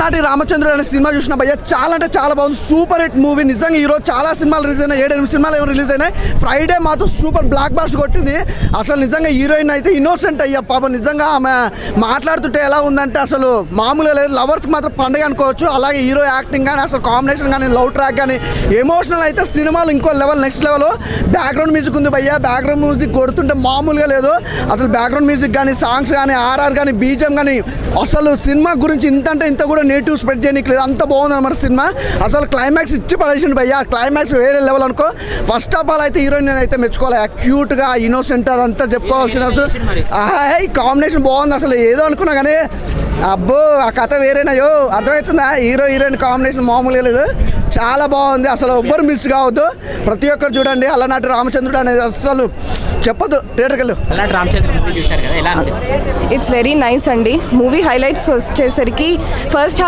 నాటి రామచంద్రుడు అనే సినిమా చూసిన భయ్య చాలా అంటే చాలా బాగుంది. Super hit movie. నిజంగా ఈరోజు చాలా సినిమాలు రిలీజ్ అయినాయి. 7-8 సినిమాలు ఏమో రిలీజ్ అయినాయి. ఫ్రైడే మాత్రం సూపర్ బ్లాక్ బాస్టర్ కొట్టింది. అసలు నిజంగా హీరోయిన్ అయితే ఇన్నోసెంట్ అయ్యా పాప. నిజంగా ఆమె మాట్లాడుతుంటే ఎలా ఉందంటే అసలు మామూలుగా లేదు. లవర్స్కి మాత్రం పండుగ అనుకోవచ్చు. అలాగే హీరో యాక్టింగ్ కానీ అసలు కాంబినేషన్ కానీ లవ్ ట్రాక్ కానీ ఎమోషనల్ అయితే సినిమాలు ఇంకో level, next level. Background music ఉంది భయ్య. బ్యాక్గ్రౌండ్ మ్యూజిక్ కొడుతుంటే మామూలుగా లేదు. అసలు బ్యాక్గ్రౌండ్ మ్యూజిక్ కానీ సాంగ్స్ కానీ ఆర్ఆర్ కానీ బీజిఎం కానీ అసలు సినిమా గురించి ఇంత అంటే ఇంత కూడా నెగిటివ్ స్ప్రెడ్ చేయడానికి లేదు. అంత బాగుంది అన్నమాట సినిమా. అసలు క్లైమాక్స్ ఇచ్చి పడేసిండు భయ్య. క్లైమాక్స్ వేరే లెవెల్ అనుకో. ఫస్ట్ ఆఫ్ ఆల్ అయితే హీరోయిన్ అయితే మెచ్చుకోవాలి. క్యూట్గా ఇన్నోసెంట్ అదంతా చెప్పుకోవాల్సిన కాంబినేషన్ బాగుంది. అసలు ఏదో అనుకున్నా కానీ అబ్బో ఆ కథ వేరేనాయో అర్థమవుతుందా. హీరో హీరోయిన్ కాంబినేషన్ మామూలుగా లేదు. చాలా బాగుంది. అసలు ఎవ్వరు మిస్ కావద్దు. ప్రతి ఒక్కరు చూడండి. అలనాటి రామచంద్రుడు అనేది అసలు చెప్పదు. థియేటర్కి వెళ్ళు. ఇట్స్ వెరీ నైస్ అండి. మూవీ హైలైట్స్ వచ్చేసరికి ఫస్ట్